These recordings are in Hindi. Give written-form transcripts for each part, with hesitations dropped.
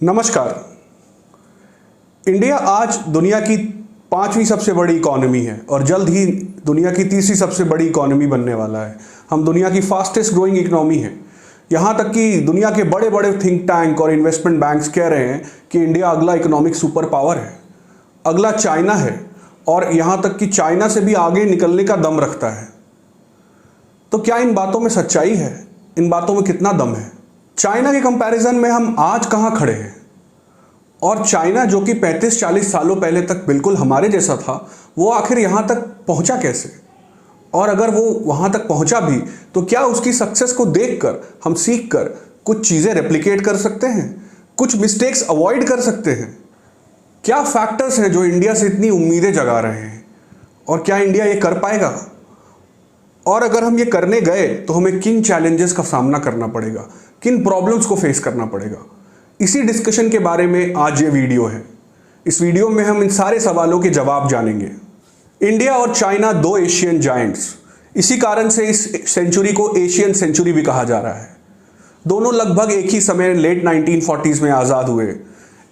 नमस्कार। इंडिया आज दुनिया की 5वीं सबसे बड़ी इकॉनमी है और जल्द ही दुनिया की 3री सबसे बड़ी इकॉनमी बनने वाला है। हम दुनिया की फास्टेस्ट ग्रोइंग इकॉनमी है। यहाँ तक कि दुनिया के बड़े बड़े थिंक टैंक और इन्वेस्टमेंट बैंक्स कह रहे हैं कि इंडिया अगला इकोनॉमिक सुपर पावर है, अगला चाइना है और यहाँ तक कि चाइना से भी आगे निकलने का दम रखता है। तो क्या इन बातों में सच्चाई है? इन बातों में कितना दम है? चाइना के कंपैरिजन में हम आज कहाँ खड़े हैं? और चाइना जो कि 35-40 सालों पहले तक बिल्कुल हमारे जैसा था, वो आखिर यहाँ तक पहुँचा कैसे? और अगर वो वहाँ तक पहुँचा भी तो क्या उसकी सक्सेस को देखकर हम सीख कर कुछ चीज़ें रेप्लिकेट कर सकते हैं, कुछ मिस्टेक्स अवॉइड कर सकते हैं? क्या फैक्टर्स हैं जो इंडिया से इतनी उम्मीदें जगा रहे हैं और क्या इंडिया ये कर पाएगा? और अगर हम ये करने गए तो हमें किन चैलेंजेस का सामना करना पड़ेगा, किन प्रॉब्लम्स को फेस करना पड़ेगा? इसी डिस्कशन के बारे में आज ये वीडियो है। इस वीडियो में हम इन सारे सवालों के जवाब जानेंगे। इंडिया और चाइना दो एशियन जायंट्स, इसी कारण से इस सेंचुरी को एशियन सेंचुरी भी कहा जा रहा है। दोनों लगभग एक ही समय लेट 1940s में आज़ाद हुए।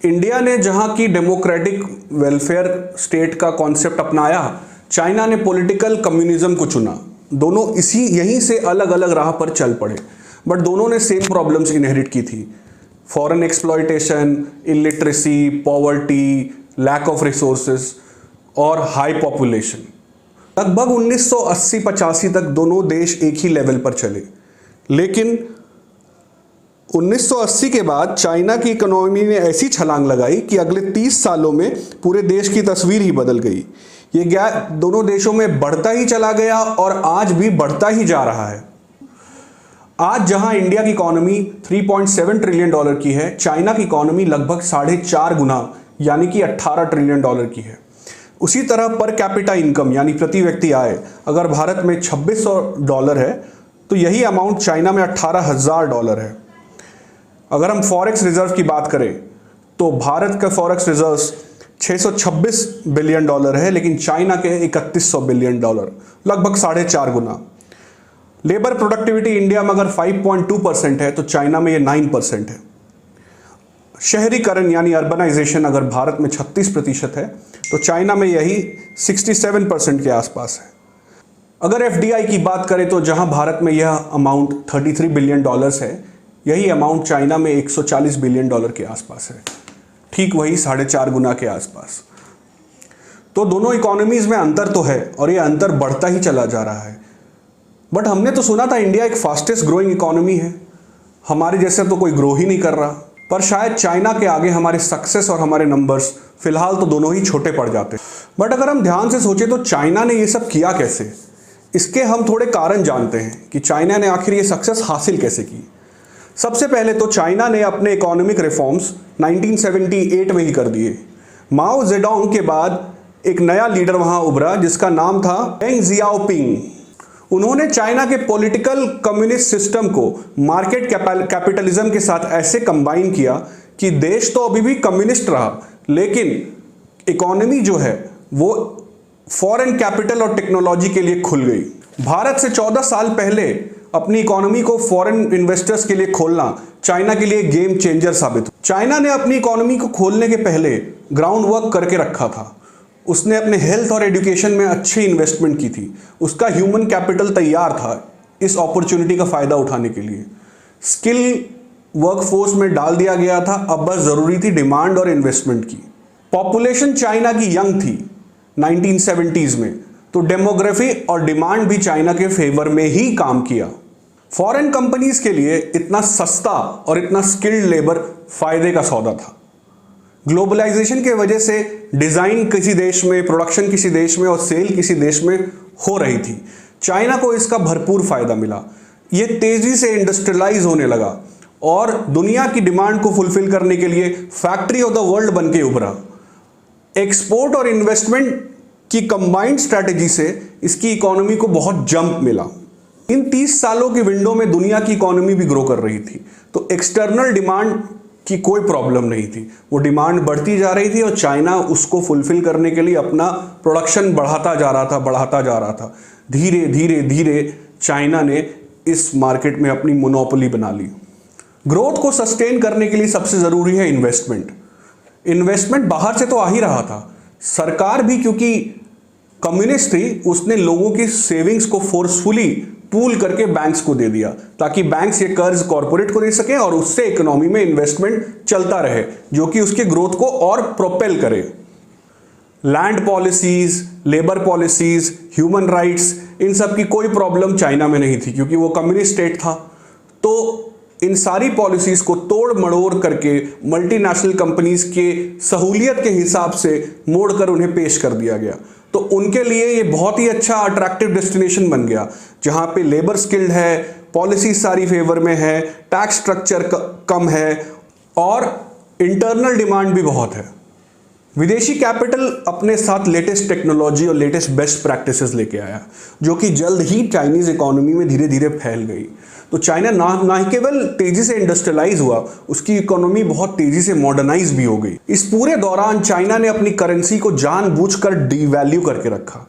इंडिया ने जहां की डेमोक्रेटिक वेलफेयर स्टेट का कॉन्सेप्ट अपनाया, चाइना ने पॉलिटिकल कम्युनिज्म को चुना। दोनों यहीं से अलग अलग राह पर चल पड़े, बट दोनों ने सेम प्रॉब्लम्स इनहेरिट की थी: foreign exploitation, illiteracy, poverty, lack of resources और हाई पॉपुलेशन। लगभग 1980-85 तक दोनों देश एक ही लेवल पर चले, लेकिन 1980 के बाद चाइना की इकोनॉमी ने ऐसी छलांग लगाई कि अगले 30 सालों में पूरे देश की तस्वीर ही बदल गई। ये गैप दोनों देशों में बढ़ता ही चला गया और आज भी बढ़ता ही जा रहा है। आज जहां इंडिया की इकोनॉमी $3.7 ट्रिलियन की है, चाइना की इकोनॉमी लगभग 4.5 गुना यानी कि $18 ट्रिलियन की है। उसी तरह पर कैपिटा इनकम यानी प्रति व्यक्ति आय अगर भारत में $2600 है तो यही अमाउंट चाइना में $18,000 है। अगर हम फॉरेक्स रिजर्व की बात करें तो भारत का फॉरेक्स रिजर्व $626 बिलियन है, लेकिन चाइना के $3100 बिलियन, लगभग 4.5 गुना। लेबर प्रोडक्टिविटी इंडिया में अगर 5.2% है तो चाइना में ये 9% है। शहरीकरण यानी अर्बनाइजेशन अगर भारत में 36% है तो चाइना में यही 67% के आसपास है। अगर एफडीआई की बात करें तो जहां भारत में यह अमाउंट $33 बिलियन है, यही अमाउंट चाइना में $140 बिलियन के आसपास है, ठीक वही 4.5 गुना के आसपास। तो दोनों इकोनॉमीज में अंतर तो है और ये अंतर बढ़ता ही चला जा रहा है। बट हमने तो सुना था इंडिया एक फास्टेस्ट ग्रोइंग इकोनॉमी है, हमारे जैसे तो कोई ग्रो ही नहीं कर रहा। पर शायद चाइना के आगे हमारे सक्सेस और हमारे नंबर्स फिलहाल तो दोनों ही छोटे पड़ जाते। बट अगर हम ध्यान से सोचें तो चाइना ने ये सब किया कैसे? इसके हम थोड़े कारण जानते हैं कि चाइना ने आखिर ये सक्सेस हासिल कैसे की। सबसे पहले तो चाइना ने अपने इकोनॉमिक रिफॉर्म्स 1978 में ही कर दिए। माओ जेडोंग के बाद एक नया लीडर वहां उभरा जिसका नाम था डेंग जियाओपिंग। उन्होंने चाइना के पॉलिटिकल कम्युनिस्ट सिस्टम को मार्केट कैपिटलिज्म के साथ ऐसे कंबाइन किया कि देश तो अभी भी कम्युनिस्ट रहा, लेकिन इकोनॉमी जो है वो फॉरेन कैपिटल और टेक्नोलॉजी के लिए खुल गई। भारत से 14 साल पहले अपनी इकोनॉमी को फॉरेन इन्वेस्टर्स के लिए खोलना चाइना के लिए गेम चेंजर साबित हुआ। चाइना ने अपनी इकोनॉमी को खोलने के पहले ग्राउंड वर्क करके रखा था। उसने अपने हेल्थ और एजुकेशन में अच्छी इन्वेस्टमेंट की थी। उसका ह्यूमन कैपिटल तैयार था इस अपॉर्चुनिटी का फ़ायदा उठाने के लिए। स्किल वर्कफोर्स में डाल दिया गया था, अब बस ज़रूरी थी डिमांड और इन्वेस्टमेंट की। पॉपुलेशन चाइना की यंग थी 1970s में, तो डेमोग्राफी और डिमांड भी चाइना के फेवर में ही काम किया। फॉरेन कंपनीज के लिए इतना सस्ता और इतना स्किल्ड लेबर फायदे का सौदा था। ग्लोबलाइजेशन के वजह से डिज़ाइन किसी देश में, प्रोडक्शन किसी देश में और सेल किसी देश में हो रही थी। चाइना को इसका भरपूर फायदा मिला। ये तेज़ी से इंडस्ट्रियलाइज होने लगा और दुनिया की डिमांड को फुलफिल करने के लिए फैक्ट्री ऑफ द वर्ल्ड बन के उभरा। एक्सपोर्ट और इन्वेस्टमेंट की कंबाइंड स्ट्रैटेजी से इसकी इकोनॉमी को बहुत जंप मिला। इन 30 सालों की विंडो में दुनिया की इकोनॉमी भी ग्रो कर रही थी, तो एक्सटर्नल डिमांड की कोई प्रॉब्लम नहीं थी। वो डिमांड बढ़ती जा रही थी और चाइना उसको फुलफिल करने के लिए अपना प्रोडक्शन बढ़ाता जा रहा था। धीरे धीरे धीरे चाइना ने इस मार्केट में अपनी मोनोपोली बना ली। ग्रोथ को सस्टेन करने के लिए सबसे जरूरी है इन्वेस्टमेंट। इन्वेस्टमेंट बाहर से तो आ ही रहा था, सरकार भी क्योंकि कम्युनिस्ट थी, उसने लोगों की सेविंग्स को फोर्सफुली पूल करके बैंक्स को दे दिया ताकि बैंक्स ये कर्ज कॉर्पोरेट को दे सके और उससे इकोनॉमी में इन्वेस्टमेंट चलता रहे, जो कि उसके ग्रोथ को और प्रोपेल करे। Land policies, labour policies, human rights, इन सब की कोई प्रॉब्लम चाइना में नहीं थी क्योंकि वो कम्युनिस्ट स्टेट था। तो इन सारी पॉलिसीज को तोड़ मड़ोड़ करके मल्टीनेशनल कंपनीज के सहूलियत के हिसाब से मोड़कर उन्हें पेश कर दिया गया। तो उनके लिए ये बहुत ही अच्छा अट्रैक्टिव डेस्टिनेशन बन गया, जहां पे लेबर स्किल्ड है, पॉलिसी सारी फेवर में है, टैक्स स्ट्रक्चर कम है और इंटरनल डिमांड भी बहुत है। विदेशी कैपिटल अपने साथ लेटेस्ट टेक्नोलॉजी और लेटेस्ट बेस्ट प्रैक्टिसेस लेके आया, जो कि जल्द ही चाइनीज इकोनॉमी में धीरे धीरे फैल गई। तो चाइना ना ही केवल तेजी से इंडस्ट्रियलाइज हुआ, उसकी इकोनॉमी बहुत तेजी से मॉडर्नाइज भी हो गई। इस पूरे दौरान चाइना ने अपनी करेंसी को जानबूझकर डीवैल्यू करके रखा।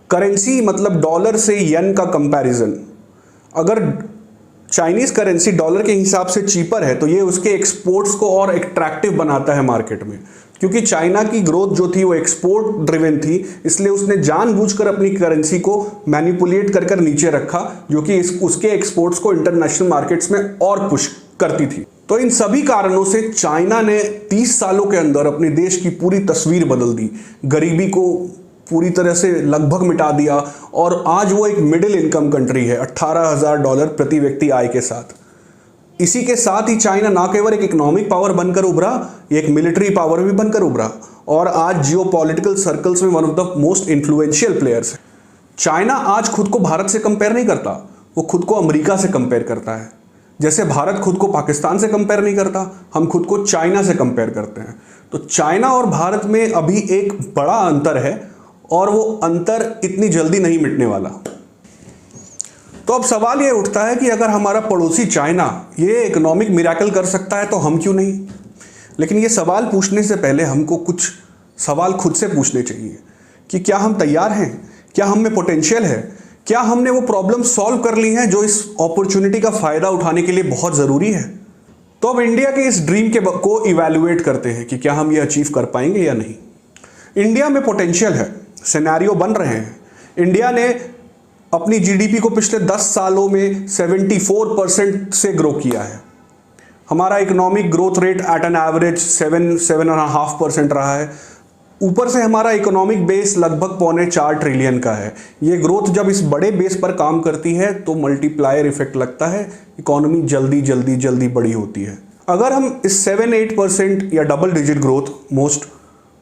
करेंसी मतलब डॉलर से येन का कंपैरिजन। अगर चाइनीज करेंसी डॉलर के हिसाब से चीपर है तो ये उसके एक्सपोर्ट्स को और अट्रैक्टिव बनाता है मार्केट में, क्योंकि चाइना की ग्रोथ जो थी वो एक्सपोर्ट ड्रिवन थी, इसलिए उसने जानबूझकर अपनी करेंसी को मैनिपुलेट कर कर नीचे रखा, जो कि उसके एक्सपोर्ट्स को इंटरनेशनल मार्केट्स में और पुश करती थी। तो इन सभी कारणों से चाइना ने 30 सालों के अंदर अपने देश की पूरी तस्वीर बदल दी, गरीबी को पूरी तरह से लगभग मिटा दिया और आज वो एक मिडिल इनकम कंट्री है, $18,000 प्रति व्यक्ति आय के साथ। इसी के साथ ही चाइना ना केवल एक इकोनॉमिक पावर बनकर उभरा, एक मिलिट्री पावर भी बनकर उभरा और आज जियोपॉलिटिकल सर्कल्स में one of the most influential players है। चाइना आज खुद को भारत से कंपेयर नहीं करता, वो खुद को अमेरिका से कंपेयर करता है। जैसे भारत खुद को पाकिस्तान से कंपेयर नहीं करता, हम खुद को चाइना से कंपेयर करते हैं। तो चाइना और भारत में अभी एक बड़ा अंतर है और वो अंतर इतनी जल्दी नहीं मिटने वाला। तो अब सवाल ये उठता है कि अगर हमारा पड़ोसी चाइना ये इकोनॉमिक मिरेकल कर सकता है तो हम क्यों नहीं। लेकिन ये सवाल पूछने से पहले हमको कुछ सवाल खुद से पूछने चाहिए कि क्या हम तैयार हैं, क्या हम में पोटेंशियल है, क्या हमने वो प्रॉब्लम सॉल्व कर ली हैं जो इस अपॉर्चुनिटी का फायदा उठाने के लिए बहुत ज़रूरी है। तो अब इंडिया के इस ड्रीम को इवैल्यूएट करते हैं कि क्या हम ये अचीव कर पाएंगे या नहीं। इंडिया में पोटेंशियल है, सिनेरियो बन रहे हैं। इंडिया ने अपनी जीडीपी को पिछले 10 सालों में 74% से ग्रो किया है। हमारा economic growth rate at an average 7.5% रहा है। ऊपर से हमारा इकोनॉमिक बेस लगभग 3.25 ट्रिलियन का है। ये ग्रोथ जब इस बड़े बेस पर काम करती है तो मल्टीप्लायर इफेक्ट लगता है, इकोनॉमी जल्दी बड़ी होती है। अगर हम इस 7-8% या double digit growth most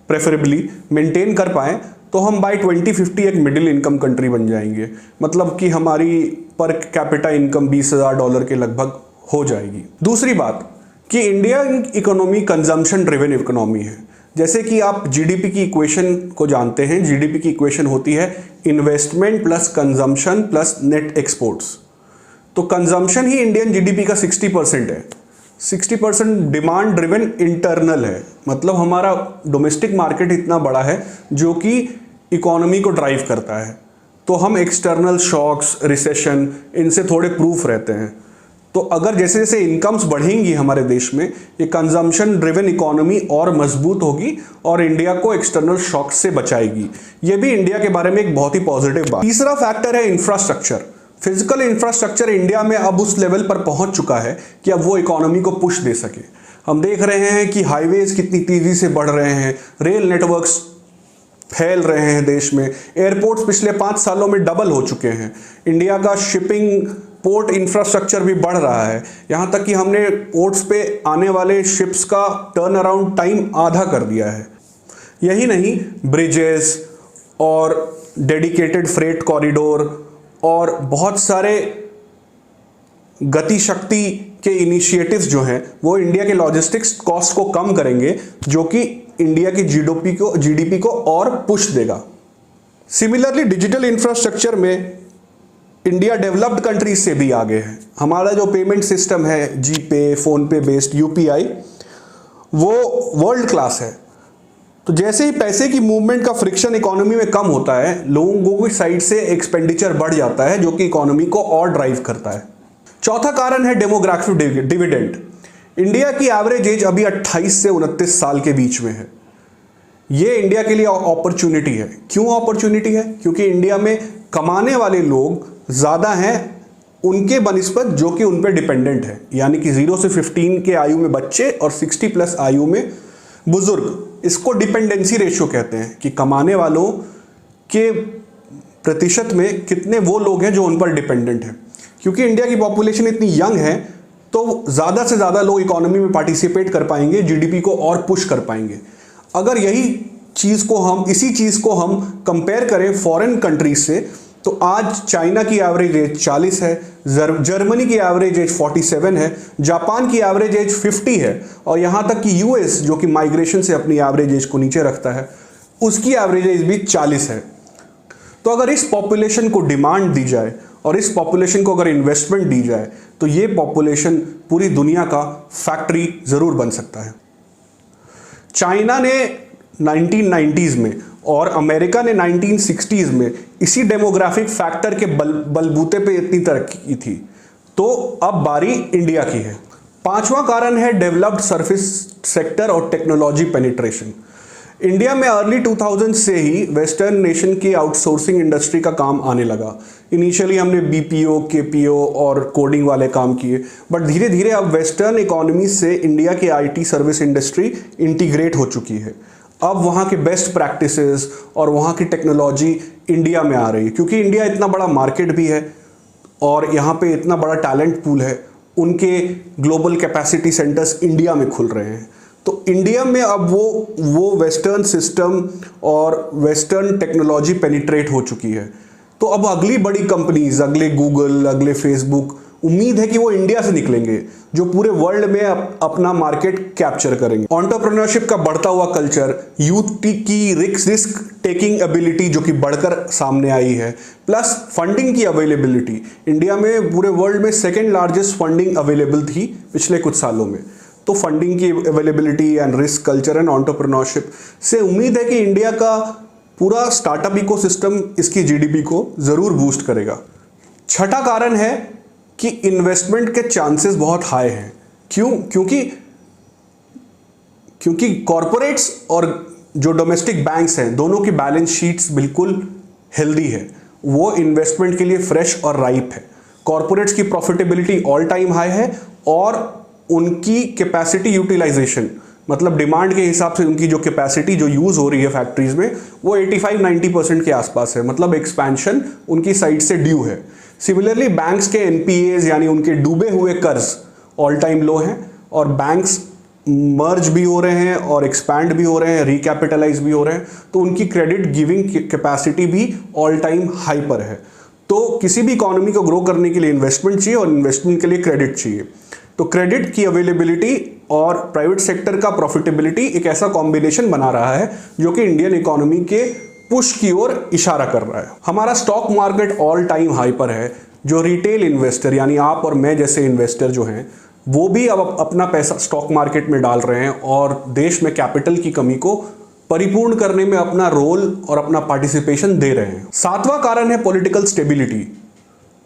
preferably maintain कर पाएँ तो हम बाय 2050 एक मिडिल इनकम कंट्री बन जाएंगे, मतलब कि हमारी पर कैपिटा इनकम $20,000 के लगभग हो जाएगी। दूसरी बात कि India economy consumption driven economy है। जैसे कि आप जीडीपी की इक्वेशन को जानते हैं, जीडीपी की इक्वेशन होती है investment plus consumption plus net exports. तो कंजम्पशन ही इंडियन जीडीपी का 60% है। 60% डिमांड ड्रिवन इंटरनल है, मतलब हमारा डोमेस्टिक मार्केट इतना बड़ा है जो कि इकोनॉमी को ड्राइव करता है। तो हम एक्सटर्नल शॉक्स, रिसेशन, इनसे थोड़े प्रूफ रहते हैं। तो अगर जैसे जैसे इनकम्स बढ़ेंगी हमारे देश में, ये कंजम्पशन ड्रिवन इकोनॉमी और मजबूत होगी और इंडिया को एक्सटर्नल शॉक से बचाएगी। ये भी इंडिया के बारे में एक बहुत ही पॉजिटिव बात। तीसरा फैक्टर है इंफ्रास्ट्रक्चर। फिजिकल इंफ्रास्ट्रक्चर इंडिया में अब उस लेवल पर पहुंच चुका है कि अब वो इकोनॉमी को पुश दे सके। हम देख रहे हैं कि हाईवेज कितनी तेजी से बढ़ रहे हैं, रेल नेटवर्क्स फैल रहे हैं देश में, एयरपोर्ट्स पिछले 5 सालों में डबल हो चुके हैं, इंडिया का शिपिंग पोर्ट इंफ्रास्ट्रक्चर भी बढ़ रहा है। यहाँ तक कि हमने पोर्ट्स पे आने वाले शिप्स का टर्न अराउंड टाइम आधा कर दिया है। यही नहीं, ब्रिजेस और डेडिकेटेड फ्रेट कॉरिडोर और बहुत सारे गति शक्ति के इनिशिएटिव्स जो हैं वो इंडिया के लॉजिस्टिक्स कॉस्ट को कम करेंगे, जो कि इंडिया की जीडीपी को और पुश देगा। सिमिलरली डिजिटल इंफ्रास्ट्रक्चर में इंडिया डेवलप्ड कंट्रीज से भी आगे है। हमारा जो पेमेंट सिस्टम है जीपे, फोनपे बेस्ड यूपीआई, वो वर्ल्ड क्लास है। तो जैसे ही पैसे की मूवमेंट का फ्रिक्शन इकोनॉमी में कम होता है, लोगों की साइड से एक्सपेंडिचर बढ़ जाता है, जो कि इकोनॉमी को और ड्राइव करता है। चौथा कारण है डेमोग्राफिक डिविडेंड। इंडिया की एवरेज एज अभी 28 से 29 साल के बीच में है। ये इंडिया के लिए अपॉर्चुनिटी है। क्यों अपॉर्चुनिटी है? क्योंकि इंडिया में कमाने वाले लोग ज़्यादा हैं उनके बनिस्बत जो कि उन पर डिपेंडेंट है, यानी कि 0 से 15 के आयु में बच्चे और 60 प्लस आयु में बुजुर्ग। इसको डिपेंडेंसी रेशियो कहते हैं कि कमाने वालों के प्रतिशत में कितने वो लोग हैं जो उन पर डिपेंडेंट हैं। क्योंकि इंडिया की पॉपुलेशन इतनी यंग है तो ज़्यादा से ज़्यादा लोग इकोनॉमी में पार्टिसिपेट कर पाएंगे, जीडीपी को और पुश कर पाएंगे। अगर इसी चीज़ को हम कंपेयर करें फॉरेन कंट्रीज से, तो आज चाइना की एवरेज एज 40 है, जर्मनी की एवरेज एज 47 है, जापान की एवरेज एज 50 है, और यहाँ तक कि यूएस जो कि माइग्रेशन से अपनी एवरेज एज को नीचे रखता है, उसकी एवरेज एज भी 40 है। तो अगर इस पॉपुलेशन को डिमांड दी जाए और इस पॉपुलेशन को अगर इन्वेस्टमेंट दी जाए तो ये पॉपुलेशन पूरी दुनिया का फैक्ट्री ज़रूर बन सकता है। चाइना ने 1990s में और अमेरिका ने 1960s में इसी डेमोग्राफिक फैक्टर के बलबूते पे इतनी तरक्की की थी, तो अब बारी इंडिया की है। पांचवा कारण है डेवलप्ड सर्विस सेक्टर और टेक्नोलॉजी पेनिट्रेशन। इंडिया में अर्ली 2000 से ही वेस्टर्न नेशन की आउटसोर्सिंग इंडस्ट्री का काम आने लगा। इनिशियली हमने बीपीओ, केपीओ और कोडिंग वाले काम किए, बट धीरे धीरे अब वेस्टर्न इकोनॉमी से इंडिया की आईटी सर्विस इंडस्ट्री इंटीग्रेट हो चुकी है। अब वहाँ के बेस्ट प्रैक्टिसेस और वहाँ की टेक्नोलॉजी इंडिया में आ रही है, क्योंकि इंडिया इतना बड़ा मार्केट भी है और यहाँ पे इतना बड़ा टैलेंट पूल है। उनके ग्लोबल कैपेसिटी सेंटर्स इंडिया में खुल रहे हैं, तो इंडिया में अब वो वेस्टर्न सिस्टम और वेस्टर्न टेक्नोलॉजी पेनिट्रेट हो चुकी है। तो अब अगली बड़ी कंपनीज, अगले गूगल, अगले फेसबुक, उम्मीद है कि वो इंडिया से निकलेंगे जो पूरे वर्ल्ड में अपना मार्केट कैप्चर करेंगे। एंटरप्रेन्योरशिप का बढ़ता हुआ कल्चर, यूथ की रिस्क टेकिंग एबिलिटी जो कि बढ़कर सामने आई है, प्लस फंडिंग की अवेलेबिलिटी। इंडिया में पूरे वर्ल्ड में सेकेंड लार्जेस्ट फंडिंग अवेलेबल थी पिछले कुछ सालों में। तो फंडिंग की availability and risk culture and entrepreneurship से उम्मीद है कि इंडिया का पूरा स्टार्टअप इकोसिस्टम इसकी जीडीपी को जरूर बूस्ट करेगा। छठा कारण है कि इन्वेस्टमेंट के चांसेस बहुत हाई हैं। क्यों? क्योंकि कॉरपोरेट्स और जो डोमेस्टिक बैंक्स हैं, दोनों की बैलेंस शीट्स बिल्कुल हेल्दी है। वो इन्वेस्टमेंट के लिए फ्रेश और राइप है। कॉरपोरेट्स की प्रॉफिटेबिलिटी ऑल टाइम हाई है और उनकी कैपेसिटी यूटिलाइजेशन, मतलब डिमांड के हिसाब से उनकी जो कैपेसिटी जो यूज़ हो रही है फैक्ट्रीज में, वो 85-90% के आसपास है। मतलब एक्सपेंशन उनकी साइड से ड्यू है। सिमिलरली बैंक्स के एनपीएज यानी उनके डूबे हुए कर्ज ऑल टाइम लो हैं और बैंक्स मर्ज भी हो रहे हैं और एक्सपैंड भी हो रहे हैं, रिकैपिटलाइज भी हो रहे हैं, तो उनकी क्रेडिट गिविंग कैपेसिटी भी ऑल टाइम हाई पर है। तो किसी भी इकोनॉमी को ग्रो करने के लिए इन्वेस्टमेंट चाहिए और इन्वेस्टमेंट के लिए क्रेडिट चाहिए। तो क्रेडिट की अवेलेबिलिटी और प्राइवेट सेक्टर का प्रॉफिटेबिलिटी एक ऐसा कॉम्बिनेशन बना रहा है जो कि इंडियन इकोनॉमी के पुश की ओर इशारा कर रहा है। हमारा stock market all time high पर है। जो रिटेल इन्वेस्टर यानी आप और मैं जैसे इन्वेस्टर जो हैं, वो भी अब अपना पैसा स्टॉक मार्केट में डाल रहे हैं और देश में कैपिटल की कमी को परिपूर्ण करने में अपना रोल और अपना पार्टिसिपेशन दे रहे हैं। सातवां कारण है पॉलिटिकल स्टेबिलिटी,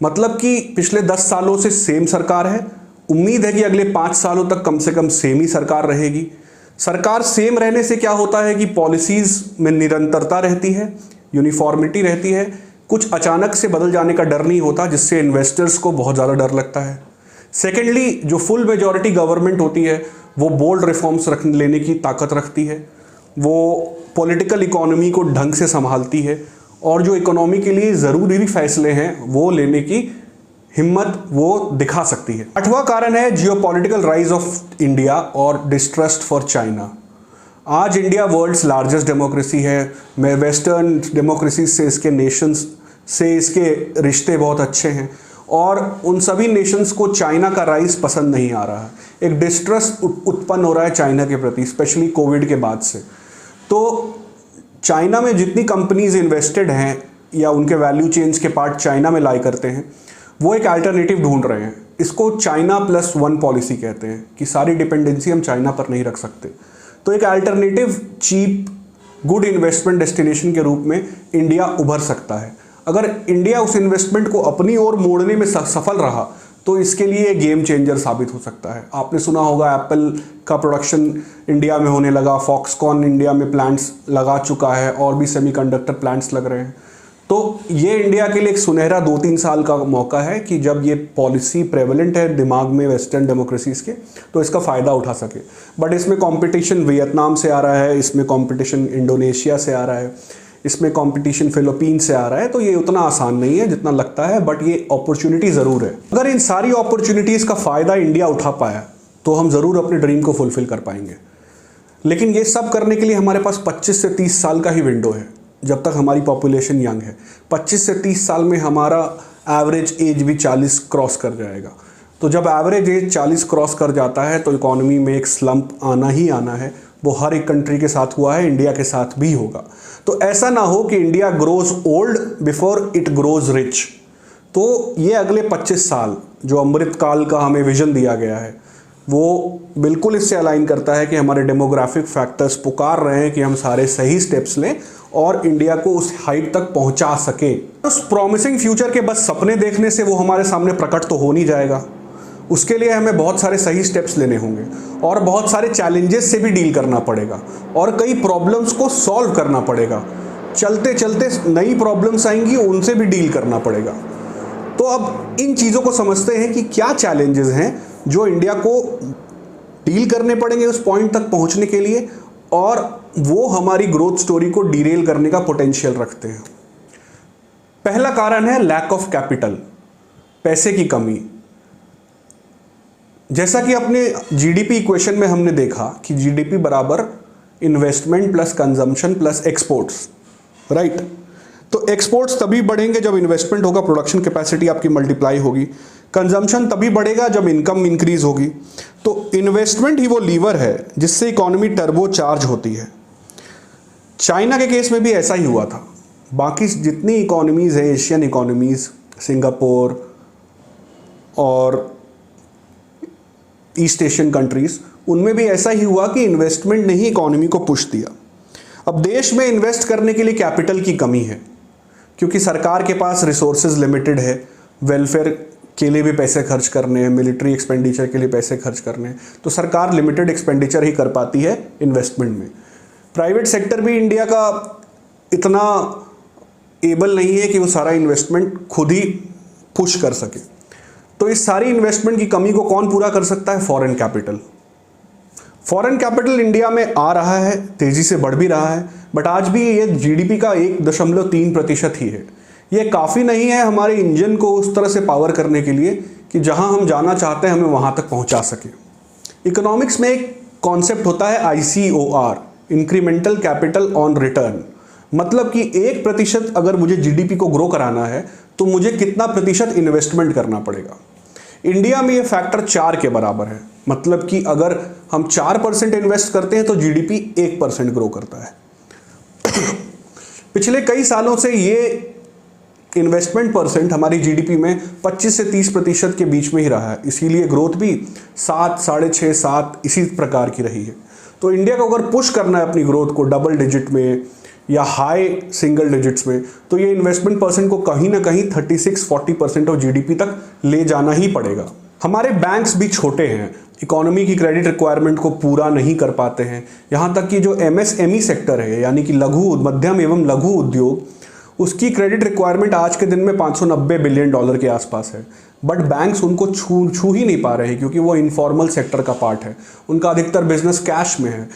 मतलब कि पिछले 10 सालों से सेम सरकार है। उम्मीद है कि अगले 5 सालों तक कम से कम सेम ही सरकार रहेगी। सरकार सेम रहने से क्या होता है कि पॉलिसीज में निरंतरता रहती है, यूनिफॉर्मिटी रहती है, कुछ अचानक से बदल जाने का डर नहीं होता, जिससे इन्वेस्टर्स को बहुत ज़्यादा डर लगता है। सेकेंडली, जो फुल मेजॉरिटी गवर्नमेंट होती है वो बोल्ड रिफॉर्म्स लेने की ताकत रखती है, वो पॉलिटिकल इकोनॉमी को ढंग से संभालती है और जो इकोनॉमी के लिए ज़रूरी फैसले हैं वो लेने की हिम्मत वो दिखा सकती है। 8वां कारण है जियोपॉलिटिकल राइज ऑफ इंडिया और डिस्ट्रस्ट फॉर चाइना। आज इंडिया वर्ल्ड्स लार्जेस्ट डेमोक्रेसी है। मैं वेस्टर्न डेमोक्रेसी से इसके नेशंस से इसके रिश्ते बहुत अच्छे हैं और उन सभी नेशंस को चाइना का राइज पसंद नहीं आ रहा है। एक डिस्ट्रस्ट उत्पन्न हो रहा है चाइना के प्रति, स्पेशली कोविड के बाद से। तो चाइना में जितनी कंपनीज इन्वेस्टेड हैं या उनके वैल्यू चेन्स के पार्ट चाइना में लाई करते हैं, वो एक अल्टरनेटिव ढूंढ रहे हैं। इसको चाइना +1 पॉलिसी कहते हैं कि सारी डिपेंडेंसी हम चाइना पर नहीं रख सकते। तो एक alternative cheap good investment destination के रूप में इंडिया उभर सकता है। अगर इंडिया उस इन्वेस्टमेंट को अपनी ओर मोड़ने में सफल रहा तो इसके लिए गेम चेंजर साबित हो सकता है। आपने सुना होगा एप्पल का प्रोडक्शन इंडिया में होने लगा, फॉक्सकॉन इंडिया में प्लांट्स लगा चुका है और भी सेमीकंडक्टर प्लांट्स लग रहे हैं। तो ये इंडिया के लिए एक सुनहरा 2-3 साल का मौका है कि जब ये पॉलिसी प्रेवलेंट है दिमाग में वेस्टर्न डेमोक्रेसीज के, तो इसका फ़ायदा उठा सके। बट इसमें कंपटीशन वियतनाम से आ रहा है, इसमें कंपटीशन इंडोनेशिया से आ रहा है, इसमें कंपटीशन फिलीपीन से आ रहा है, तो ये उतना आसान नहीं है जितना लगता है, बट ये अपॉर्चुनिटी ज़रूर है। अगर इन सारी अपॉर्चुनिटीज़ का फ़ायदा इंडिया उठा पाया तो हम ज़रूर अपने ड्रीम को फुलफिल कर पाएंगे। लेकिन ये सब करने के लिए हमारे पास 25 से 30 साल का ही विंडो है, जब तक हमारी पॉपुलेशन यंग है। 25 से 30 साल में हमारा एवरेज एज भी 40 क्रॉस कर जाएगा। तो जब एवरेज एज 40 क्रॉस कर जाता है तो इकोनॉमी में एक स्लंप आना ही आना है। वो हर एक कंट्री के साथ हुआ है, इंडिया के साथ भी होगा। तो ऐसा ना हो कि India grows old before it grows rich. तो ये अगले 25 साल जो अमृत काल का हमें विजन दिया गया है, वो बिल्कुल इससे अलाइन करता है कि हमारे डेमोग्राफिक फैक्टर्स पुकार रहे हैं कि हम सारे सही स्टेप्स लें और इंडिया को उस हाइट तक पहुंचा सके। उस प्रॉमिसिंग फ्यूचर के बस सपने देखने से वो हमारे सामने प्रकट तो हो नहीं जाएगा। उसके लिए हमें बहुत सारे सही स्टेप्स लेने होंगे और बहुत सारे चैलेंजेस से भी डील करना पड़ेगा और कई प्रॉब्लम्स को सॉल्व करना पड़ेगा। चलते चलते नई प्रॉब्लम्स आएंगी, उनसे भी डील करना पड़ेगा। तो अब इन चीज़ों को समझते हैं कि क्या चैलेंजेस हैं जो इंडिया को डील करने पड़ेंगे उस पॉइंट तक पहुंचने के लिए, और वो हमारी ग्रोथ स्टोरी को डीरेल करने का पोटेंशियल रखते हैं। पहला कारण है लैक ऑफ कैपिटल, पैसे की कमी। जैसा कि अपने जीडीपी इक्वेशन में हमने देखा कि जीडीपी बराबर investment plus consumption plus exports, right. तो एक्सपोर्ट्स तभी बढ़ेंगे जब इन्वेस्टमेंट होगा, प्रोडक्शन कैपेसिटी आपकी मल्टीप्लाई होगी। कंजम्पशन तभी बढ़ेगा जब इनकम इंक्रीज होगी। तो इन्वेस्टमेंट ही वो लीवर है जिससे इकोनॉमी टर्बो चार्ज होती है। चाइना के केस में भी ऐसा ही हुआ था। बाकी जितनी इकोनॉमीज़ है, एशियन इकोनॉमीज़, सिंगापुर और ईस्ट एशियन कंट्रीज़, उनमें भी ऐसा ही हुआ कि इन्वेस्टमेंट ने ही इकोनॉमी को पुश दिया। अब देश में इन्वेस्ट करने के लिए कैपिटल की कमी है क्योंकि सरकार के पास रिसोर्सेज लिमिटेड है, वेलफेयर के लिए भी पैसे खर्च करने हैं, मिलिट्री एक्सपेंडिचर के लिए पैसे खर्च करने हैं, तो सरकार लिमिटेड एक्सपेंडिचर ही कर पाती है इन्वेस्टमेंट में। प्राइवेट सेक्टर भी इंडिया का इतना एबल नहीं है कि वो सारा इन्वेस्टमेंट खुद ही पुश कर सके। तो इस सारी इन्वेस्टमेंट की कमी को कौन पूरा कर सकता है? Foreign capital. Foreign capital India में आ रहा है, तेज़ी से बढ़ भी रहा है, बट आज भी ये जीडीपी का 1.3% ही है। ये काफ़ी नहीं है हमारे इंजन को उस तरह से पावर करने के लिए कि जहां हम जाना चाहते हैं हमें वहां तक पहुंचा सके। इकोनॉमिक्स में एक कॉन्सेप्ट होता है ICOR, incremental capital on return. मतलब कि 1% अगर मुझे जीडीपी को ग्रो कराना है तो मुझे कितना प्रतिशत इन्वेस्टमेंट करना पड़ेगा। इंडिया में ये फैक्टर 4 के बराबर है। मतलब कि अगर हम 4% इन्वेस्ट करते हैं तो जीडीपी 1% ग्रो करता है। पिछले कई सालों से ये इन्वेस्टमेंट परसेंट हमारी जीडीपी में 25 से 30% के बीच में ही रहा है, इसीलिए ग्रोथ भी 7, 6.5, 7 इसी प्रकार की रही है। तो इंडिया को अगर पुश करना है अपनी ग्रोथ को डबल डिजिट में या हाई सिंगल डिजिट्स में, तो ये इन्वेस्टमेंट परसेंट को कहीं ना कहीं 36-40% ऑफ जीडीपी तक ले जाना ही पड़ेगा। हमारे बैंक्स भी छोटे हैं, इकोनॉमी की क्रेडिट रिक्वायरमेंट को पूरा नहीं कर पाते हैं। यहाँ तक कि जो MSME सेक्टर है, यानी कि लघु मध्यम एवं लघु उद्योग, उसकी क्रेडिट रिक्वायरमेंट आज के दिन में $590 बिलियन के आसपास है। बट बैंक्स उनको छू ही नहीं पा रहे हैं क्योंकि वो इनफॉर्मल सेक्टर का पार्ट है। उनका अधिकतर बिजनेस कैश में है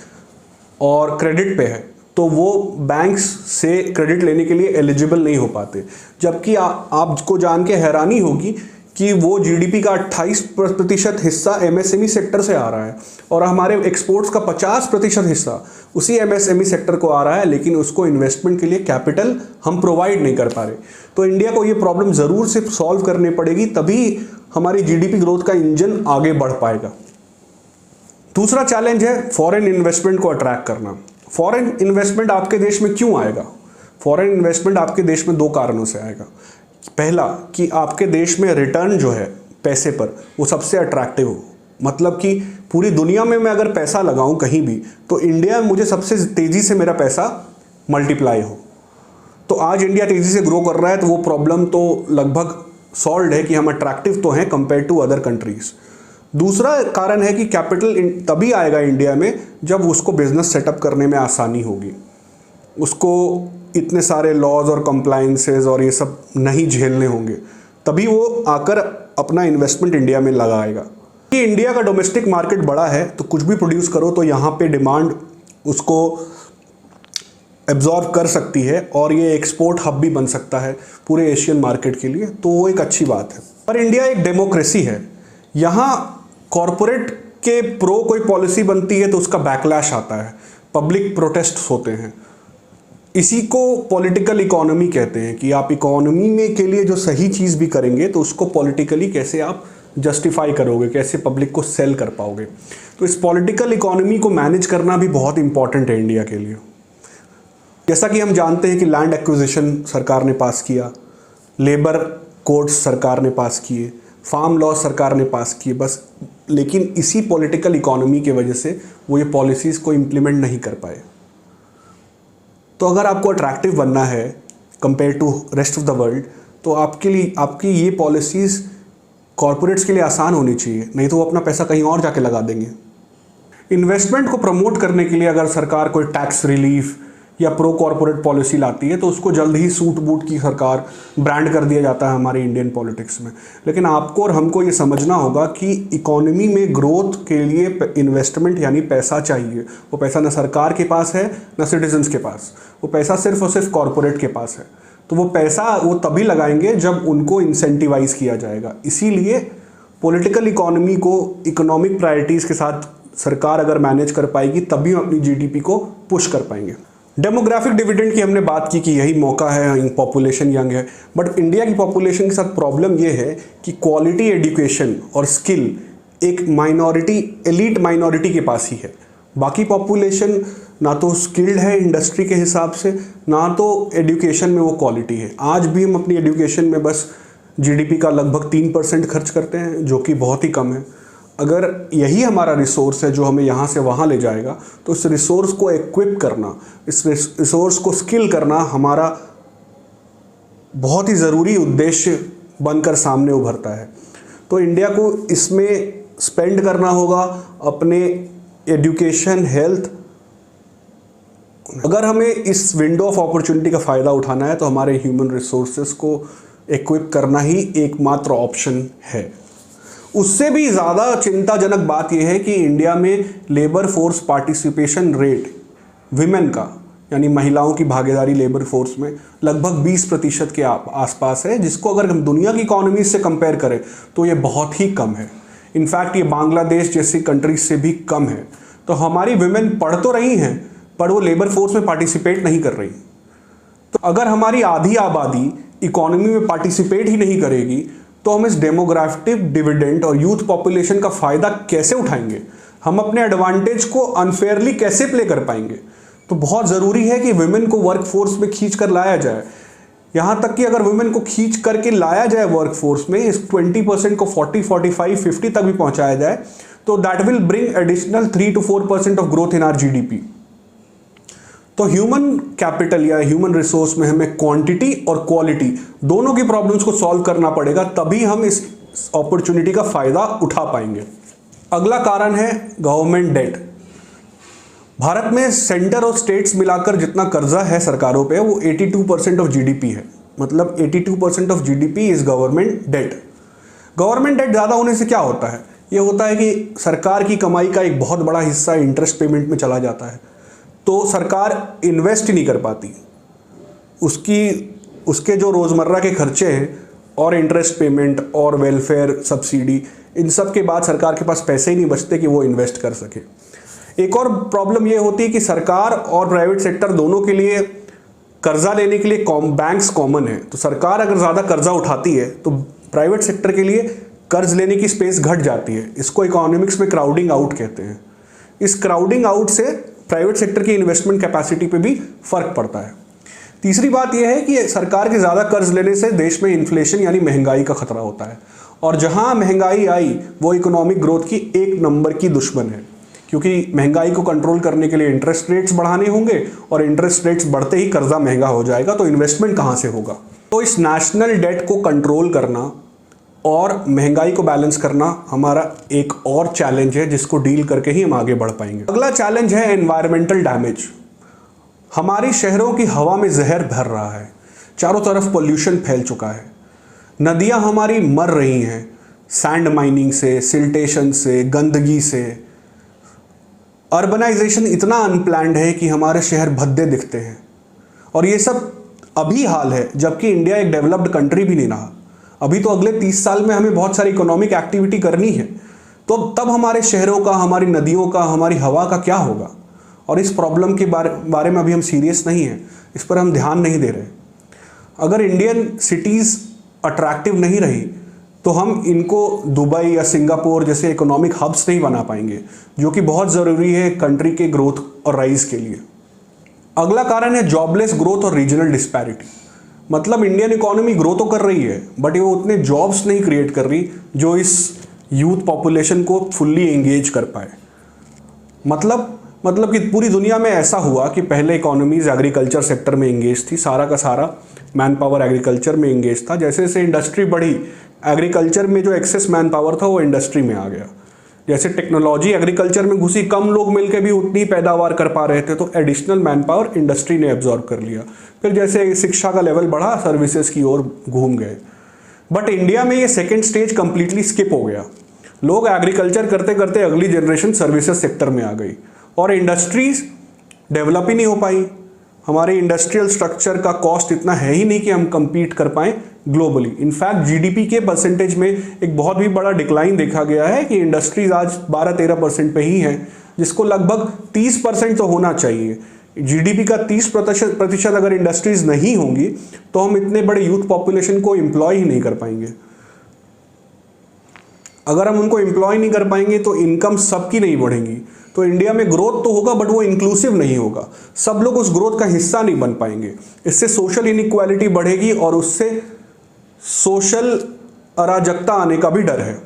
और क्रेडिट पे है, तो वो बैंक्स से क्रेडिट लेने के लिए एलिजिबल नहीं हो पाते। जबकि आपको जान के हैरानी होगी कि वो जीडीपी का 28% हिस्सा MSME सेक्टर से आ रहा है और हमारे एक्सपोर्ट्स का 50% हिस्सा उसी MSME सेक्टर को आ रहा है, लेकिन उसको इन्वेस्टमेंट के लिए कैपिटल हम प्रोवाइड नहीं कर पा रहे। तो इंडिया को ये प्रॉब्लम ज़रूर से सॉल्व करनी पड़ेगी, तभी हमारी जीडीपी ग्रोथ का इंजन आगे बढ़ पाएगा। दूसरा चैलेंज है फॉरेन इन्वेस्टमेंट को अट्रैक्ट करना। फॉरेन इन्वेस्टमेंट आपके देश में क्यों आएगा? फॉरेन इन्वेस्टमेंट आपके देश में 2 कारणों से आएगा। पहला कि आपके देश में रिटर्न जो है पैसे पर वो सबसे अट्रैक्टिव हो। मतलब कि पूरी दुनिया में मैं अगर पैसा लगाऊं कहीं भी, तो इंडिया में मुझे सबसे तेज़ी से मेरा पैसा मल्टीप्लाई हो। तो आज इंडिया तेज़ी से ग्रो कर रहा है तो वो प्रॉब्लम तो लगभग सॉल्व है कि हम अट्रैक्टिव तो हैं कंपेयर टू अदर कंट्रीज। दूसरा कारण है कि कैपिटल तभी आएगा इंडिया में जब उसको बिजनेस सेटअप करने में आसानी होगी, उसको इतने सारे लॉज और कंप्लायंसेस और ये सब नहीं झेलने होंगे, तभी वो आकर अपना इन्वेस्टमेंट इंडिया में लगाएगा। कि इंडिया का डोमेस्टिक मार्केट बड़ा है तो कुछ भी प्रोड्यूस करो तो यहाँ पे डिमांड उसको एब्जॉर्ब कर सकती है और ये एक्सपोर्ट हब भी बन सकता है पूरे एशियन मार्केट के लिए, तो वो एक अच्छी बात है। पर इंडिया एक डेमोक्रेसी है, यहाँ कॉरपोरेट के प्रो कोई पॉलिसी बनती है तो उसका बैकलैश आता है, पब्लिक प्रोटेस्ट होते हैं। इसी को पॉलिटिकल इकोनॉमी कहते हैं कि आप इकोनॉमी में के लिए जो सही चीज़ भी करेंगे तो उसको पॉलिटिकली कैसे आप जस्टिफाई करोगे, कैसे पब्लिक को सेल कर पाओगे। तो इस पॉलिटिकल इकोनॉमी को मैनेज करना भी बहुत इंपॉर्टेंट है इंडिया के लिए। जैसा कि हम जानते हैं कि लैंड एक्विजिशन सरकार ने पास किया, लेबर कोड्स सरकार ने पास किए, फार्म लॉ सरकार ने पास किए, बस लेकिन इसी पॉलिटिकल इकोनॉमी की वजह से वो ये पॉलिसीज़ को इम्प्लीमेंट नहीं कर पाए। तो अगर आपको अट्रैक्टिव बनना है compare to rest of the world तो आपके लिए आपकी ये पॉलिसीज़ कॉरपोरेट्स के लिए आसान होनी चाहिए, नहीं तो वो अपना पैसा कहीं और जाके लगा देंगे। इन्वेस्टमेंट को प्रमोट करने के लिए अगर सरकार कोई टैक्स रिलीफ या प्रो कॉरपोरेट पॉलिसी लाती है तो उसको जल्द ही सूट बूट की सरकार ब्रांड कर दिया जाता है हमारे इंडियन पॉलिटिक्स में। लेकिन आपको और हमको ये समझना होगा कि इकोनॉमी में ग्रोथ के लिए इन्वेस्टमेंट यानी पैसा चाहिए। वो पैसा न सरकार के पास है न सिटीजन्स के पास, वो पैसा सिर्फ और सिर्फ कॉरपोरेट के पास है। तो वो पैसा वो तभी लगाएंगे जब उनको इंसेंटिवाइज किया जाएगा। इसीलिए पॉलिटिकल इकोनॉमी को इकोनॉमिक प्रायोरिटीज़ के साथ सरकार अगर मैनेज कर पाएगी तभी हम अपनी जीडीपी को पुश कर पाएंगे। डेमोग्राफिक डिविडेंड की हमने बात की कि यही मौका है, पॉपुलेशन यंग है, बट इंडिया की पॉपुलेशन के साथ प्रॉब्लम ये है कि क्वालिटी एजुकेशन और स्किल एक माइनॉरिटी, एलीट माइनॉरिटी के पास ही है। बाकी पॉपुलेशन ना तो स्किल्ड है इंडस्ट्री के हिसाब से, ना तो एजुकेशन में वो क्वालिटी है। आज भी हम अपनी एजुकेशन में बस जीडीपी का लगभग 3% खर्च करते हैं, जो कि बहुत ही कम है। अगर यही हमारा रिसोर्स है जो हमें यहाँ से वहाँ ले जाएगा तो इस रिसोर्स को इक्विप करना, इस रिसोर्स को स्किल करना हमारा बहुत ही ज़रूरी उद्देश्य बनकर सामने उभरता है। तो इंडिया को इसमें स्पेंड करना होगा अपने एजुकेशन, हेल्थ। अगर हमें इस विंडो ऑफ अपॉर्चुनिटी का फ़ायदा उठाना है तो हमारे ह्यूमन रिसोर्सेज को इक्विप करना ही एकमात्र ऑप्शन है। उससे भी ज़्यादा चिंताजनक बात यह है कि इंडिया में labour force participation rate women का, यानी महिलाओं की भागीदारी लेबर फोर्स में लगभग 20% के आसपास है, जिसको अगर हम दुनिया की इकोनॉमी से कंपेयर करें तो ये बहुत ही कम है। इनफैक्ट ये बांग्लादेश जैसी कंट्रीज से भी कम है। तो हमारी विमेन पढ़ तो रही हैं पर वो लेबर फोर्स में पार्टिसिपेट नहीं कर रही। तो अगर हमारी आधी आबादी इकोनॉमी में पार्टिसिपेट ही नहीं करेगी तो हम इस डेमोग्राफिक डिविडेंड और यूथ पॉपुलेशन का फ़ायदा कैसे उठाएंगे, हम अपने एडवांटेज को अनफेयरली कैसे प्ले कर पाएंगे। तो बहुत ज़रूरी है कि वुमेन को वर्क फोर्स में खींच कर लाया जाए। यहाँ तक कि अगर वुमेन को खींच करके लाया जाए वर्क फोर्स में, इस 20% को 40, 45, 50 तक भी पहुँचाया जाए तो that will bring additional 3 to 4% of growth in are GDP. तो ह्यूमन कैपिटल या ह्यूमन रिसोर्स में हमें क्वांटिटी और क्वालिटी दोनों की प्रॉब्लम्स को सॉल्व करना पड़ेगा, तभी हम इस अपॉर्चुनिटी का फ़ायदा उठा पाएंगे। अगला कारण है गवर्नमेंट डेट। भारत में सेंटर और स्टेट्स मिलाकर जितना कर्जा है सरकारों पे वो 82% ऑफ जीडीपी है। मतलब 82% of GDP is government debt. Government debt ज़्यादा होने से क्या होता है? ये होता है कि सरकार की कमाई का एक बहुत बड़ा हिस्सा इंटरेस्ट पेमेंट में चला जाता है, तो सरकार इन्वेस्ट ही नहीं कर पाती। उसके जो रोज़मर्रा के खर्चे हैं और इंटरेस्ट पेमेंट और वेलफेयर सब्सिडी, इन सब के बाद सरकार के पास पैसे ही नहीं बचते कि वो इन्वेस्ट कर सके। एक और प्रॉब्लम ये होती है कि सरकार और प्राइवेट सेक्टर दोनों के लिए कर्जा लेने के लिए बैंक्स कॉमन है। तो सरकार अगर ज़्यादा कर्जा उठाती है तो प्राइवेट सेक्टर के लिए कर्ज लेने की स्पेस घट जाती है। इसको इकोनॉमिक्स में क्राउडिंग आउट कहते हैं। इस क्राउडिंग आउट से प्राइवेट सेक्टर की इन्वेस्टमेंट कैपेसिटी पे भी फर्क पड़ता है। तीसरी बात यह है कि सरकार के ज़्यादा कर्ज लेने से देश में इन्फ्लेशन यानी महंगाई का खतरा होता है, और जहां महंगाई आई वो इकोनॉमिक ग्रोथ की एक नंबर की दुश्मन है, क्योंकि महंगाई को कंट्रोल करने के लिए इंटरेस्ट रेट्स बढ़ाने होंगे और इंटरेस्ट रेट्स बढ़ते ही कर्जा महंगा हो जाएगा, तो इन्वेस्टमेंट कहाँ से होगा। तो इस नेशनल डेट को कंट्रोल करना और महंगाई को बैलेंस करना हमारा एक और चैलेंज है जिसको डील करके ही हम आगे बढ़ पाएंगे। अगला चैलेंज है एनवायरमेंटल डैमेज। हमारी शहरों की हवा में जहर भर रहा है, चारों तरफ पोल्यूशन फैल चुका है, नदियां हमारी मर रही हैं सैंड माइनिंग से, सिल्टेशन से, गंदगी से। अर्बनाइजेशन इतना अनप्लैंड है कि हमारे शहर भद्दे दिखते हैं, और ये सब अभी हाल है जबकि इंडिया एक डेवलप्ड कंट्री भी नहीं रहा। अभी तो अगले 30 साल में हमें बहुत सारी इकोनॉमिक एक्टिविटी करनी है, तो तब हमारे शहरों का, हमारी नदियों का, हमारी हवा का क्या होगा? और इस प्रॉब्लम के बारे में अभी हम सीरियस नहीं हैं, इस पर हम ध्यान नहीं दे रहे। अगर इंडियन सिटीज़ अट्रैक्टिव नहीं रही तो हम इनको दुबई या सिंगापुर जैसे इकोनॉमिक हब्स नहीं बना पाएंगे, जो कि बहुत ज़रूरी है कंट्री के ग्रोथ और राइज के लिए। अगला कारण है जॉबलेस ग्रोथ और रीजनल डिस्पैरिटी। मतलब इंडियन इकोनॉमी ग्रो तो कर रही है बट वो उतने जॉब्स नहीं क्रिएट कर रही जो इस यूथ पॉपुलेशन को फुल्ली एंगेज कर पाए। मतलब कि पूरी दुनिया में ऐसा हुआ कि पहले इकोनॉमीज एग्रीकल्चर सेक्टर में एंगेज थी, सारा का सारा मैन पावर एग्रीकल्चर में एंगेज था। जैसे जैसे इंडस्ट्री बढ़ी, एग्रीकल्चर में जो एक्सेस मैन पावर था वो इंडस्ट्री में आ गया। जैसे टेक्नोलॉजी एग्रीकल्चर में घुसी, कम लोग मिलकर भी उतनी पैदावार कर पा रहे थे, तो एडिशनल मैन पावर इंडस्ट्री ने एब्जॉर्ब कर लिया। फिर जैसे शिक्षा का लेवल बढ़ा, सर्विसेज की ओर घूम गए। बट इंडिया में ये सेकेंड स्टेज कंप्लीटली स्किप हो गया। लोग एग्रीकल्चर करते करते अगली जनरेशन सर्विसेज सेक्टर में आ गई और इंडस्ट्रीज डेवलप ही नहीं हो पाई। हमारे इंडस्ट्रियल स्ट्रक्चर का कॉस्ट इतना है ही नहीं कि हम compete कर पाएं ग्लोबली। इनफैक्ट जीडीपी के परसेंटेज में एक बहुत भी बड़ा डिक्लाइन देखा गया है कि इंडस्ट्रीज आज 12-13% पे ही हैं, जिसको लगभग 30% तो होना चाहिए। जीडीपी का 30% अगर इंडस्ट्रीज नहीं होंगी तो हम इतने बड़े यूथ पॉपुलेशन को एम्प्लॉय ही नहीं कर पाएंगे। अगर हम उनको एम्प्लॉय नहीं कर पाएंगे तो इनकम सबकी नहीं बढ़ेंगी। तो इंडिया में ग्रोथ तो होगा बट वो इंक्लूसिव नहीं होगा, सब लोग उस ग्रोथ का हिस्सा नहीं बन पाएंगे। इससे सोशल इनइक्वालिटी बढ़ेगी और उससे सोशल अराजकता आने का भी डर है।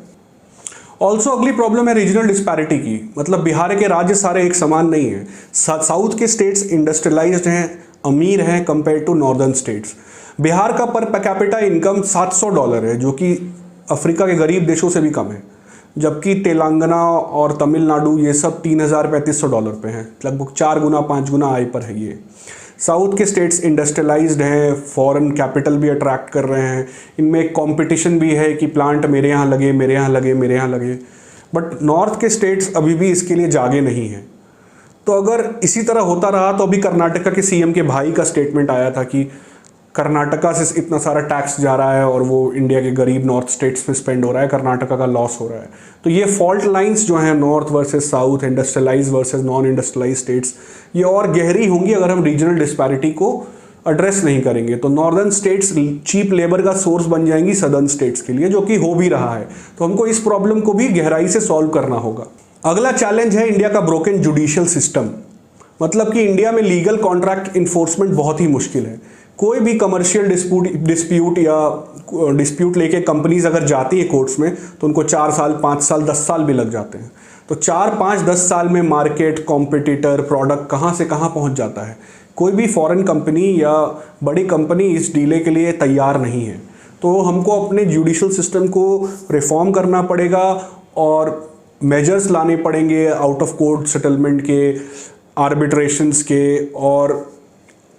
ऑल्सो अगली प्रॉब्लम है रीजनल डिस्पैरिटी की। मतलब बिहार के राज्य सारे एक समान नहीं है। साउथ के स्टेट्स इंडस्ट्रियलाइज्ड हैं, अमीर हैं compare to northern states. Bihar का पर कैपिटा इनकम $700 है, जो कि अफ्रीका के गरीब देशों से भी कम है, जबकि तेलंगाना और तमिलनाडु ये सब $3,000-3,500 पे हैं, लगभग 4 गुना 5 गुना आय पर है ये। साउथ के स्टेट्स इंडस्ट्रियलाइज्ड हैं, फॉरेन कैपिटल भी अट्रैक्ट कर रहे हैं, इनमें एक कॉम्पिटिशन भी है कि प्लांट मेरे यहाँ लगे, मेरे यहाँ लगे, मेरे यहाँ लगे। बट नॉर्थ के स्टेट्स अभी भी इसके लिए जागे नहीं हैं। तो अगर इसी तरह होता रहा तो अभी कर्नाटका के सीएम के भाई का स्टेटमेंट आया था कि कर्नाटका से इतना सारा टैक्स जा रहा है और वो इंडिया के गरीब नॉर्थ स्टेट्स में स्पेंड हो रहा है, कर्नाटका का लॉस हो रहा है। तो ये फॉल्ट लाइंस जो हैं north versus south, industrialise versus non industrialise states, ये और गहरी होंगी अगर हम रीजनल डिस्पैरिटी को एड्रेस नहीं करेंगे। तो नॉर्दर्न स्टेट्स चीप लेबर का सोर्स बन जाएंगी सदर्न स्टेट्स के लिए, जो कि हो भी रहा है। तो हमको इस प्रॉब्लम को भी गहराई से सॉल्व करना होगा। अगला चैलेंज है इंडिया का ब्रोकन जुडिशियल सिस्टम। मतलब कि इंडिया में लीगल कॉन्ट्रैक्ट इन्फोर्समेंट बहुत ही मुश्किल है। कोई भी कमर्शियल डिस्प्यूट या डिस्प्यूट लेके कंपनीज अगर जाती है कोर्ट्स में तो उनको 4 साल, 5 साल, 10 साल भी लग जाते हैं। तो 4, 5, 10 साल में मार्केट, कॉम्पिटिटर, प्रोडक्ट कहाँ से कहाँ पहुँच जाता है। कोई भी फॉरेन कंपनी या बड़ी कंपनी इस डीले के लिए तैयार नहीं है। तो हमको अपने जुडिशियल सिस्टम को रिफॉर्म करना पड़ेगा और मेजर्स लाने पड़ेंगे आउट ऑफ कोर्ट सेटलमेंट के, आर्बिट्रेशंस के और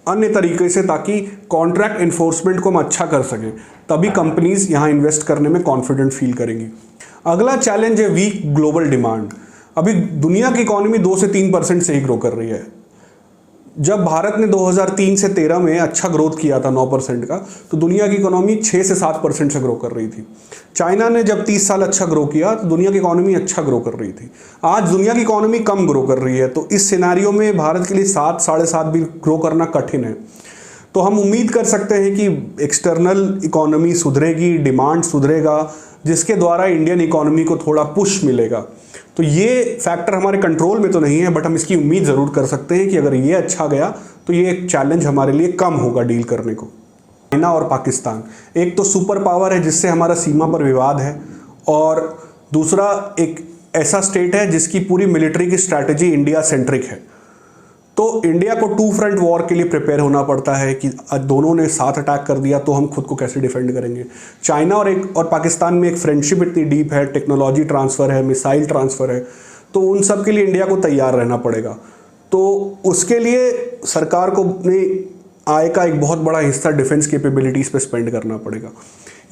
अन्य तरीके से, ताकि कॉन्ट्रैक्ट इन्फोर्समेंट को हम अच्छा कर सकें। तभी कंपनीज यहाँ इन्वेस्ट करने में कॉन्फिडेंट फील करेंगी। अगला चैलेंज है वीक ग्लोबल डिमांड। अभी दुनिया की इकोनॉमी 2 से 3% से ही ग्रो कर रही है। जब भारत ने 2003 से 13 में अच्छा ग्रोथ किया था 9% का, तो दुनिया की इकोनॉमी 6 से 7% से ग्रो कर रही थी। चाइना ने जब 30 साल अच्छा ग्रो किया तो दुनिया की इकोनॉमी अच्छा ग्रो कर रही थी। आज दुनिया की इकोनॉमी कम ग्रो कर रही है, तो इस सिनेरियो में भारत के लिए 7, 7.5 भी ग्रो करना कठिन है। तो हम उम्मीद कर सकते हैं कि एक्सटर्नल इकोनॉमी सुधरेगी, डिमांड सुधरेगा, जिसके द्वारा इंडियन इकोनॉमी को थोड़ा पुश मिलेगा। तो ये फैक्टर हमारे कंट्रोल में तो नहीं है, बट हम इसकी उम्मीद ज़रूर कर सकते हैं कि अगर ये अच्छा गया तो ये एक चैलेंज हमारे लिए कम होगा डील करने को। चाइना और पाकिस्तान एक तो सुपर पावर है जिससे हमारा सीमा पर विवाद है, और दूसरा एक ऐसा स्टेट है जिसकी पूरी मिलिट्री की स्ट्रैटेजी इंडिया सेंट्रिक है। तो इंडिया को टू फ्रंट वॉर के लिए प्रिपेयर होना पड़ता है कि दोनों ने साथ अटैक कर दिया तो हम खुद को कैसे डिफेंड करेंगे। चाइना और पाकिस्तान में एक फ्रेंडशिप इतनी डीप है, टेक्नोलॉजी ट्रांसफ़र है, मिसाइल ट्रांसफ़र है, तो उन सब के लिए इंडिया को तैयार रहना पड़ेगा। तो उसके लिए सरकार को अपनी आय का एक बहुत बड़ा हिस्सा डिफेंस कैपेबिलिटीज़ पे स्पेंड करना पड़ेगा।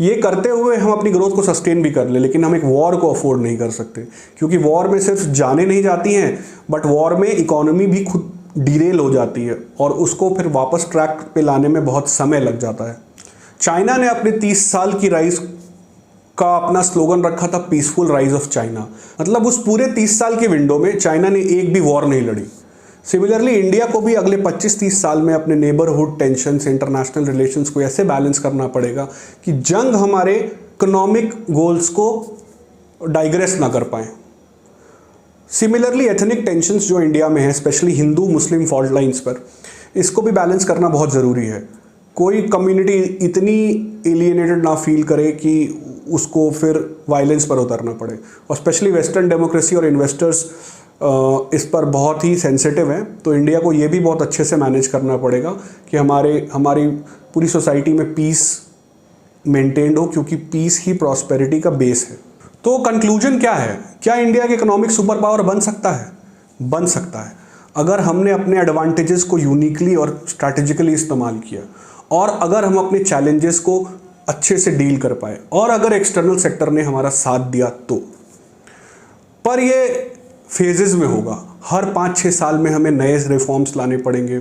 ये करते हुए हम अपनी ग्रोथ को सस्टेन भी कर ले, लेकिन हम एक वॉर को अफोर्ड नहीं कर सकते, क्योंकि वॉर में सिर्फ जाने नहीं जाती हैं, बट वॉर में इकोनॉमी भी खुद डिरेल हो जाती है और उसको फिर वापस ट्रैक पे लाने में बहुत समय लग जाता है। चाइना ने अपने 30 साल की राइज का अपना स्लोगन रखा था, पीसफुल राइज ऑफ चाइना। मतलब उस पूरे 30 साल के विंडो में चाइना ने एक भी वॉर नहीं लड़ी। सिमिलरली इंडिया को भी अगले 25-30 साल में अपने नेबरहुड टेंशन से इंटरनेशनल रिलेशंस को ऐसे बैलेंस करना पड़ेगा कि जंग हमारे इकोनॉमिक गोल्स को डाइग्रेस ना कर पाए। सिमिलरली एथनिक टेंशन्स जो इंडिया में है, स्पेशली हिंदू मुस्लिम फॉल्ट लाइंस पर, इसको भी बैलेंस करना बहुत ज़रूरी है। कोई कम्युनिटी इतनी एलियनेटेड ना फील करे कि उसको फिर वायलेंस पर उतरना पड़े। और स्पेशली वेस्टर्न डेमोक्रेसी और इन्वेस्टर्स इस पर बहुत ही सेंसिटिव हैं, तो इंडिया को ये भी बहुत अच्छे से मैनेज करना पड़ेगा कि हमारी पूरी सोसाइटी में पीस मेंटेन्ड हो, क्योंकि पीस ही प्रॉस्पेरिटी का बेस है। तो कंक्लूजन क्या है? क्या इंडिया के इकोनॉमिक सुपर पावर बन सकता है? बन सकता है, अगर हमने अपने एडवांटेजेस को यूनिकली और स्ट्रैटेजिकली इस्तेमाल किया, और अगर हम अपने चैलेंजेस को अच्छे से डील कर पाए, और अगर एक्सटर्नल सेक्टर ने हमारा साथ दिया तो। पर ये फेजेस में होगा, हर 5-6 साल में हमें नए रिफॉर्म्स लाने पड़ेंगे,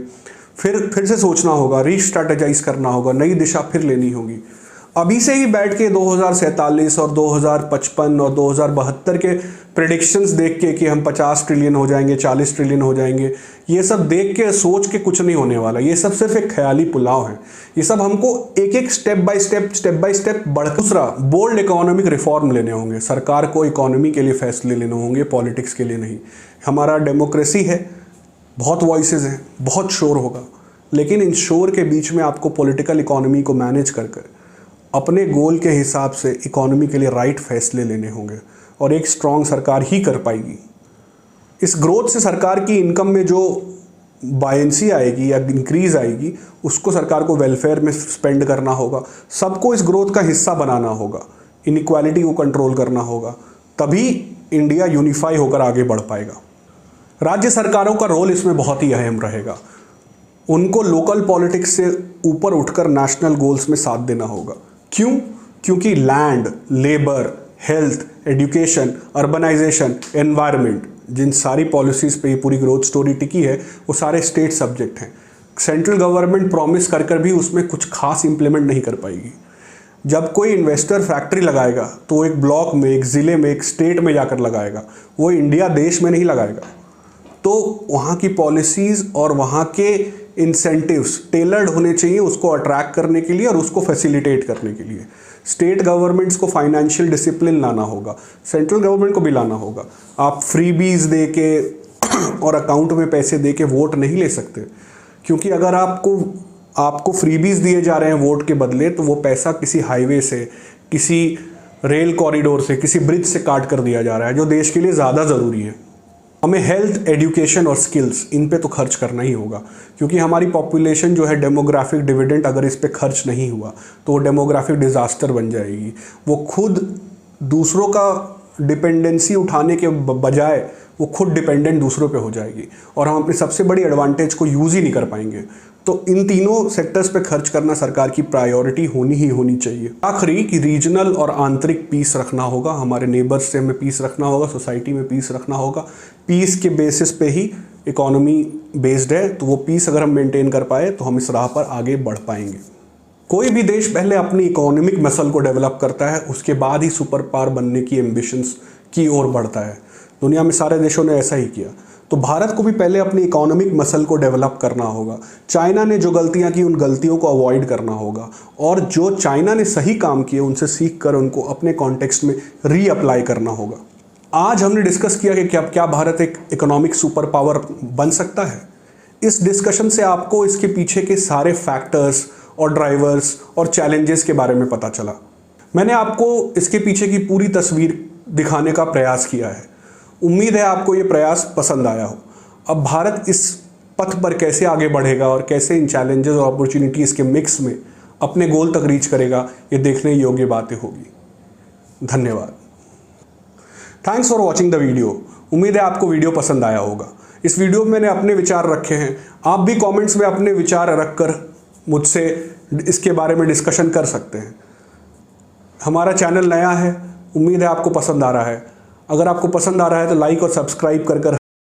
फिर से सोचना होगा, रीस्ट्रैटेजाइज करना होगा, नई दिशा फिर लेनी होगी। अभी से ही बैठ के 2047 और 2055 और 2072 के प्रेडिक्शंस देख के कि हम 50 ट्रिलियन हो जाएंगे, 40 ट्रिलियन हो जाएंगे, ये सब देख के सोच के कुछ नहीं होने वाला। ये सब सिर्फ एक ख्याली पुलाव है। ये सब हमको एक स्टेप बाय स्टेप बढ़। दूसरा, बोल्ड इकोनॉमिक रिफॉर्म लेने होंगे। सरकार को इकोनॉमी के लिए फैसले लेने होंगे, पॉलिटिक्स के लिए नहीं। हमारा डेमोक्रेसी है, बहुत वॉइसेस हैं, बहुत शोर होगा, लेकिन इन शोर के बीच में आपको पॉलिटिकल इकोनॉमी को मैनेज कर अपने गोल के हिसाब से इकोनॉमी के लिए राइट फैसले लेने होंगे, और एक स्ट्रॉन्ग सरकार ही कर पाएगी। इस ग्रोथ से सरकार की इनकम में जो बायंसी आएगी या इंक्रीज आएगी, उसको सरकार को वेलफेयर में स्पेंड करना होगा, सबको इस ग्रोथ का हिस्सा बनाना होगा, इनइक्वालिटी को कंट्रोल करना होगा, तभी इंडिया यूनिफाई होकर आगे बढ़ पाएगा। राज्य सरकारों का रोल इसमें बहुत ही अहम रहेगा। उनको लोकल पॉलिटिक्स से ऊपर उठकर नेशनल गोल्स में साथ देना होगा। क्यों? क्योंकि land, labour, health, education, urbanisation, environment, जिन सारी पॉलिसीज़ पे ये पूरी ग्रोथ स्टोरी टिकी है, वो सारे स्टेट सब्जेक्ट हैं। सेंट्रल गवर्नमेंट प्रॉमिस कर भी उसमें कुछ खास इंप्लीमेंट नहीं कर पाएगी। जब कोई इन्वेस्टर फैक्ट्री लगाएगा तो एक ब्लॉक में, एक ज़िले में, एक स्टेट में जाकर लगाएगा, वो इंडिया देश में नहीं लगाएगा। तो वहाँ की पॉलिसीज़ और वहाँ के इंसेंटिव्स टेलर्ड होने चाहिए उसको अट्रैक्ट करने के लिए और उसको फैसिलिटेट करने के लिए। स्टेट गवर्नमेंट्स को फाइनेंशियल डिसिप्लिन लाना होगा, सेंट्रल गवर्नमेंट को भी लाना होगा। आप फ्रीबीज दे के और अकाउंट में पैसे दे के वोट नहीं ले सकते, क्योंकि अगर आपको फ्रीबीज दिए जा रहे हैं वोट के बदले, तो वो पैसा किसी हाईवे से, किसी रेल कॉरिडोर से, किसी ब्रिज से काट कर दिया जा रहा है, जो देश के लिए ज़्यादा ज़रूरी है। हमें हेल्थ, एजुकेशन और स्किल्स, इन पे तो खर्च करना ही होगा, क्योंकि हमारी पॉपुलेशन जो है, डेमोग्राफिक डिविडेंड अगर इस पे खर्च नहीं हुआ तो वो डेमोग्राफिक डिज़ास्टर बन जाएगी। वो खुद दूसरों का डिपेंडेंसी उठाने के बजाय वो खुद डिपेंडेंट दूसरों पे हो जाएगी, और हम अपनी सबसे बड़ी एडवांटेज को यूज़ ही नहीं कर पाएंगे। तो इन तीनों सेक्टर्स पे खर्च करना सरकार की प्रायोरिटी होनी ही होनी चाहिए। आखिरी कि रीजनल और आंतरिक पीस रखना होगा, हमारे नेबर्स से हमें पीस रखना होगा, सोसाइटी में पीस रखना होगा। पीस के बेसिस पे ही इकोनॉमी बेस्ड है, तो वो पीस अगर हम मेंटेन कर पाए तो हम इस राह पर आगे बढ़ पाएंगे। कोई भी देश पहले अपनी इकोनॉमिक मसल को डेवलप करता है, उसके बाद ही सुपर पावर बनने की एम्बिशंस की ओर बढ़ता है। दुनिया में सारे देशों ने ऐसा ही किया। तो भारत को भी पहले अपनी इकोनॉमिक मसल को डेवलप करना होगा। चाइना ने जो गलतियां की, उन गलतियों को अवॉइड करना होगा, और जो चाइना ने सही काम किए उनसे सीख कर उनको अपने कॉन्टेक्स्ट में रीअप्लाई करना होगा। आज हमने डिस्कस किया कि क्या भारत एक इकोनॉमिक सुपर पावर बन सकता है। इस डिस्कशन से आपको इसके पीछे के सारे फैक्टर्स और ड्राइवर्स और चैलेंजेस के बारे में पता चला। मैंने आपको इसके पीछे की पूरी तस्वीर दिखाने का प्रयास किया है। उम्मीद है आपको ये प्रयास पसंद आया हो। अब भारत इस पथ पर कैसे आगे बढ़ेगा और कैसे इन चैलेंजेस और अपॉर्चुनिटीज़ के मिक्स में अपने गोल तक रीच करेगा, ये देखने योग्य बातें होगी। धन्यवाद। Thanks for watching the video. उम्मीद है आपको वीडियो पसंद आया होगा। इस वीडियो में मैंने अपने विचार रखे हैं, आप भी कमेंट्स में अपने विचार रखकर मुझसे इसके बारे में डिस्कशन कर सकते हैं। हमारा चैनल नया है, उम्मीद है आपको पसंद आ रहा है। अगर आपको पसंद आ रहा है तो लाइक और सब्सक्राइब कर